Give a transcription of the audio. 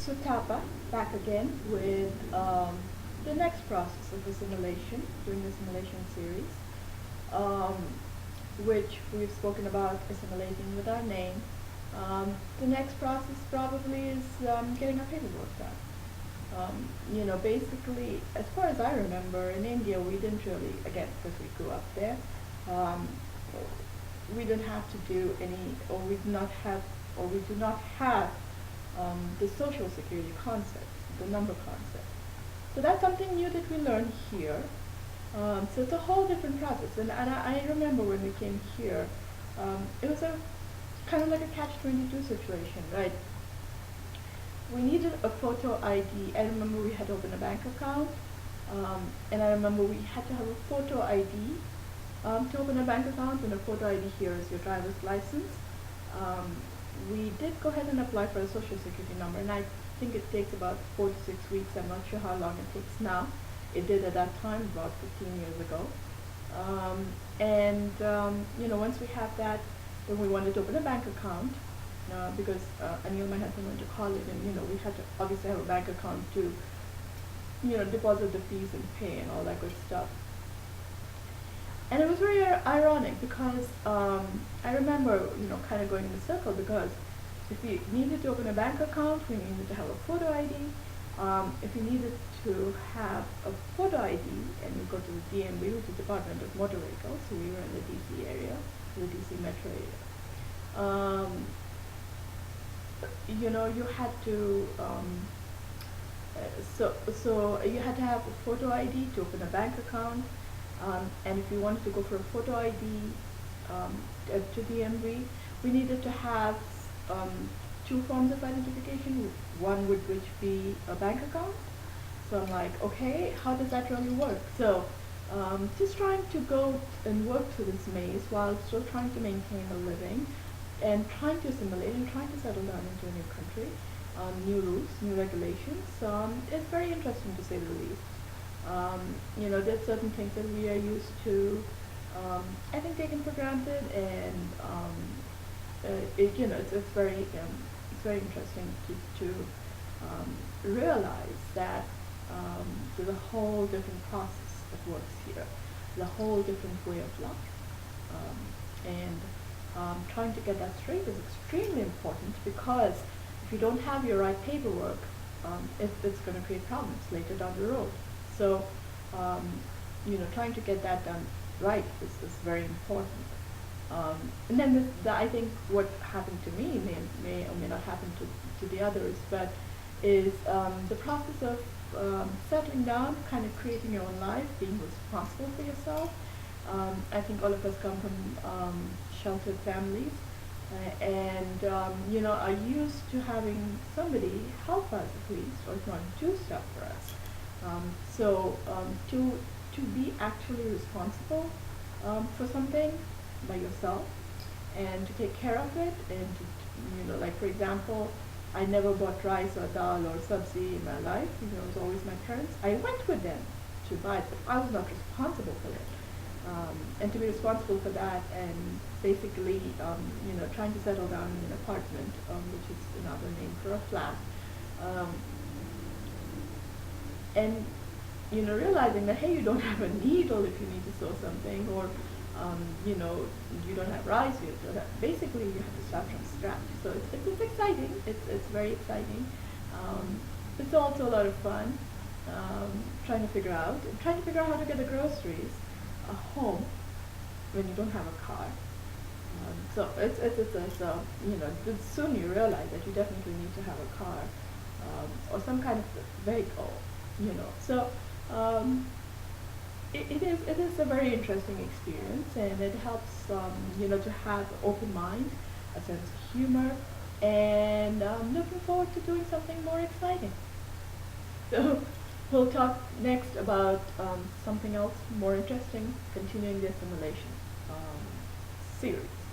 So Tapa, back again with the next process of assimilation during the assimilation series, um, which we've spoken about assimilating with our name. The next process probably is getting our paperwork done. Basically, as far as I remember, in India we didn't really, again, because we grew up there, um, we didn't have to do any, or we do not have the social security concept, the number concept. So that's something new that we learned here. So it's a whole different process. And I remember when we came here, it was a kind of like a catch-22 situation, right? We needed a photo ID. I remember we had to open a bank account, and I remember we had to have a photo ID to open a bank account, and a photo ID here is your driver's license. We did go ahead and apply for a social security number, and I think it takes about 4 to 6 weeks. I'm not sure how long it takes now. It did at that time, about 15 years ago. Once we have that, then we wanted to open a bank account because Anil, my husband, went to college, and we had to obviously have a bank account to deposit the fees and pay and all that good stuff. And it was very ironic because I remember kind of going in a circle, because if we needed to open a bank account, we needed to have a photo ID. If we needed to have a photo ID, and we go to the DMV, which is Department of Motor Vehicles, so we were in the DC area, the DC metro area. You had to so you had to have a photo ID to open a bank account, and if you wanted to go for a photo ID to DMV, we needed to have two forms of identification. One would which be a bank account. So I'm like, okay, how does that really work? So just trying to go and work through this maze while still trying to maintain a living and trying to assimilate and trying to settle down into a new country, new rules, new regulations. It's very interesting to say the least. There's certain things that we are used to, I think, taken for granted, and it's very interesting to realize that there's a whole different process that works here, the whole different way of life, and trying to get that straight is extremely important, because if you don't have your right paperwork, it's going to create problems later down the road. So, trying to get that done right is very important. And then I think what happened to me may or may not happen to the others, but is the process of settling down, kind of creating your own life, being responsible for yourself. I think all of us come from sheltered families, and are used to having somebody help us, at least, or if not do stuff for us. To be actually responsible for something by yourself, and to take care of it, and to, like, for example, I never bought rice or dal or sabzi in my life. It was always my parents. I went with them to buy it, but I was not responsible for it. And to be responsible for that, and basically, trying to settle down in an apartment, which is another name for a flat, and realizing that, hey, you don't have a needle if you need to sew something, or you don't have rice, basically you have to start from scratch. So it's exciting. It's very exciting. It's also a lot of fun. Trying to figure out how to get the groceries home when you don't have a car. So soon you realize that you definitely need to have a car, or some kind of vehicle. So it is a very interesting experience, and it helps to have an open mind, a sense of humor, and looking forward to doing something more exciting. So we'll talk next about something else more interesting, continuing the assimilation series.